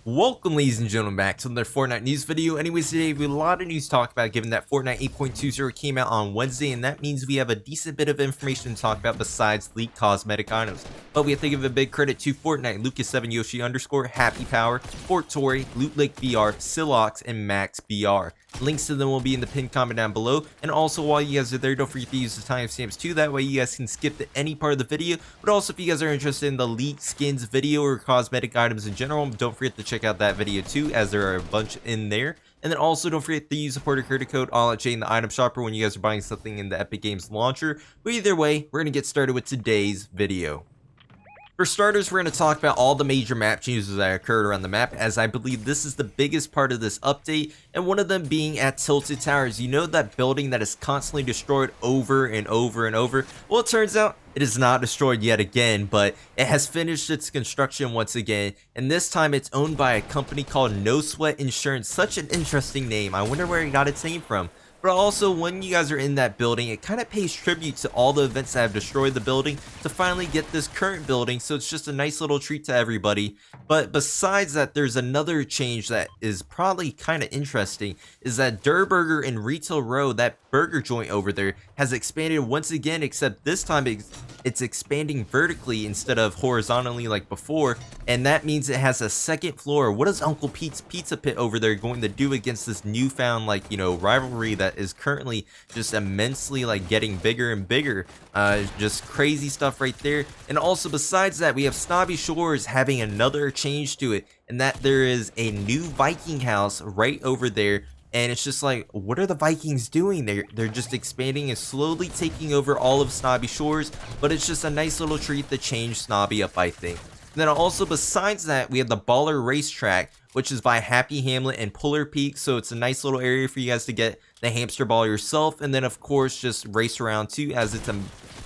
Welcome ladies and gentlemen back to another Fortnite news video. Anyways, today we have a lot of news to talk about given that Fortnite 8.20 came out on Wednesday, and that means we have a decent bit of information to talk about besides leaked cosmetic items. But we have to give a big credit to Fortnite, Lucas7 Yoshi _ Happy Power, Fort Tory, Loot Lake BR, Silox, and Max BR. Links to them will be in the pinned comment down below, and also while you guys are there, don't forget to use the timestamps too, that way you guys can skip to any part of the video. But also if you guys are interested in the leaked skins video or cosmetic items in general, don't forget to check out that video too, as there are a bunch in there. And then also don't forget to use the supporter creator code AllOutJay in the item shopper when you guys are buying something in the Epic Games launcher. But either way, we're going to get started with today's video. For starters, we're going to talk about all the major map changes that occurred around the map, as I believe this is the biggest part of this update, and one of them being at Tilted Towers. You know that building that is constantly destroyed over and over and over? Well, it turns out it is not destroyed yet again, but it has finished its construction once again, and this time it's owned by a company called No Sweat Insurance. Such an interesting name. I wonder where it got its name from. But also, when you guys are in that building, it kind of pays tribute to all the events that have destroyed the building to finally get this current building, so it's just a nice little treat to everybody. But besides that, there's another change that is probably kind of interesting, is that Durr Burger in Retail Row, that burger joint over there, has expanded once again, except this time it's expanding vertically instead of horizontally like before, and that means it has a second floor. What is Uncle Pete's Pizza Pit over there going to do against this newfound, like, you know, rivalry that is currently just immensely like getting bigger and bigger? Just crazy stuff right there. And also besides that, we have Snobby Shores having another change to it, and that there is a new Viking house right over there. And it's just like, what are the Vikings doing? They're just expanding and slowly taking over all of Snobby Shores, but it's just a nice little treat to change Snobby up, I think. And then also besides that, we have the Baller Racetrack, which is by Happy Hamlet and Polar Peak, so it's a nice little area for you guys to get the hamster ball yourself, and then of course just race around too, as it's a,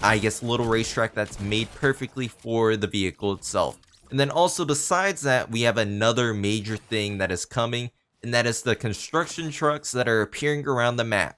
I guess, little racetrack that's made perfectly for the vehicle itself. And then also besides that, we have another major thing that is coming, and that is the construction trucks that are appearing around the map.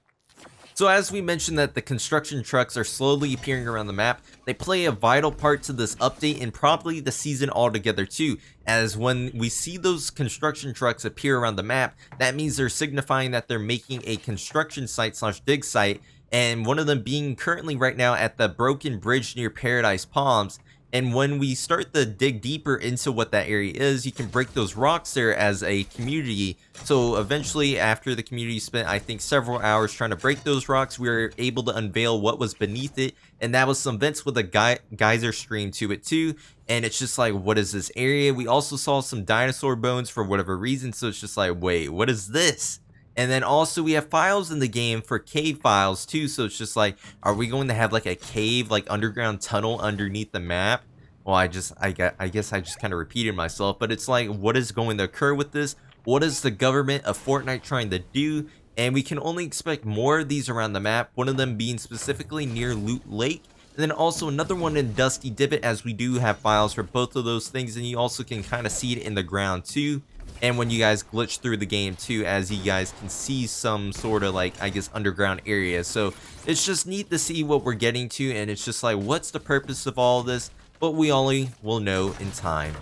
So as we mentioned that the construction trucks are slowly appearing around the map, they play a vital part to this update and probably the season altogether too, as when we see those construction trucks appear around the map, that means they're signifying that they're making a construction site / dig site, and one of them being currently right now at the broken bridge near Paradise Palms. And when we start to dig deeper into what that area is, you can break those rocks there as a community. So eventually, after the community spent, I think, several hours trying to break those rocks, we were able to unveil what was beneath it. And that was some vents with a geyser stream to it too. And it's just like, what is this area? We also saw some dinosaur bones for whatever reason. So it's just like, wait, what is this? And then also we have files in the game for cave files too, so it's just like, are we going to have like a cave, like underground tunnel underneath the map? Well, I guess I just kind of repeated myself, but it's like, what is going to occur with this? What is the government of Fortnite trying to do? And we can only expect more of these around the map, one of them being specifically near Loot Lake, and then also another one in Dusty Divot, as we do have files for both of those things, and you also can kind of see it in the ground too. And when you guys glitch through the game too, as you guys can see some sort of like, I guess, underground area. So it's just neat to see what we're getting to, and it's just like, what's the purpose of all this? But we only will know in time.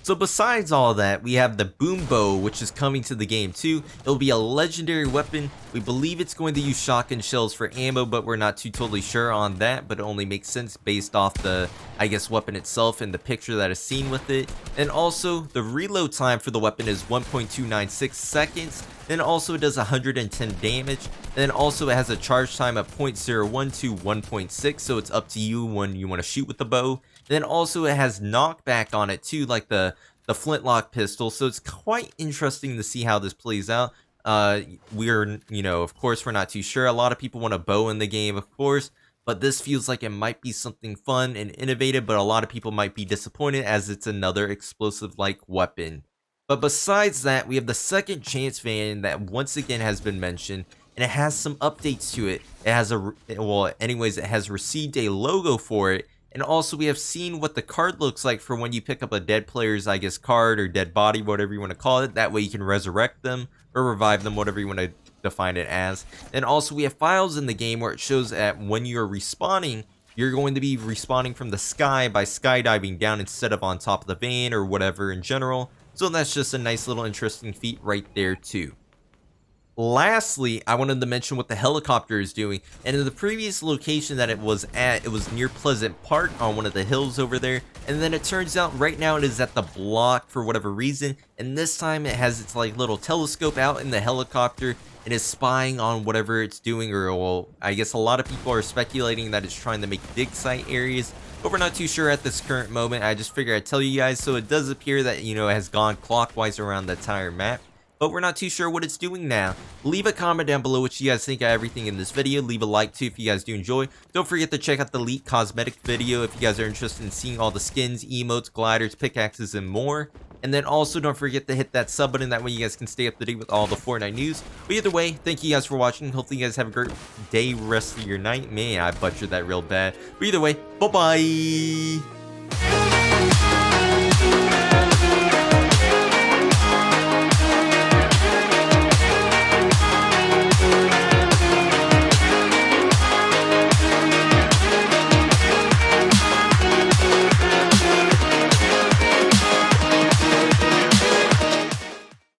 So besides all of that, we have the Boom Bow, which is coming to the game too. It'll be a legendary weapon. We believe it's going to use shotgun shells for ammo, but we're not too totally sure on that, but it only makes sense based off the, I guess, weapon itself and the picture that is seen with it. And also, the reload time for the weapon is 1.296 seconds. Then also it does 110 damage. And then also it has a charge time of 0.01 to 1.6, so it's up to you when you want to shoot with the bow. And then also it has knockback on it too, like the flintlock pistol, so it's quite interesting to see how this plays out. We're, you know, of course we're not too sure. A lot of people want a bow in the game, of course, but this feels like it might be something fun and innovative, but a lot of people might be disappointed as it's another explosive like weapon. But besides that, we have the second chance van that once again has been mentioned, and it has some updates to it. It has it has received a logo for it. And also we have seen what the card looks like for when you pick up a dead player's, I guess, card or dead body, whatever you want to call it. That way you can resurrect them or revive them, whatever you want to define it as. And also we have files in the game where it shows that when you're respawning, you're going to be respawning from the sky by skydiving down instead of on top of the van or whatever in general. So that's just a nice little interesting feat right there too. Lastly, I wanted to mention what the helicopter is doing, and in the previous location that it was at, it was near Pleasant Park on one of the hills over there, and then it turns out right now it is at the block for whatever reason, and this time it has its like little telescope out in the helicopter and is spying on whatever it's doing, or well, I guess a lot of people are speculating that it's trying to make dig site areas, but we're not too sure at this current moment. I just figured I'd tell you guys. So it does appear that, you know, it has gone clockwise around the entire map, but we're not too sure what it's doing now. Leave a comment down below what you guys think of everything in this video. Leave a like too if you guys do enjoy. Don't forget to check out the Elite Cosmetic video if you guys are interested in seeing all the skins, emotes, gliders, pickaxes, and more. And then also don't forget to hit that sub button, that way you guys can stay up to date with all the Fortnite news. But either way, thank you guys for watching. Hopefully you guys have a great day, rest of your night. Man, I butchered that real bad. But either way, bye-bye!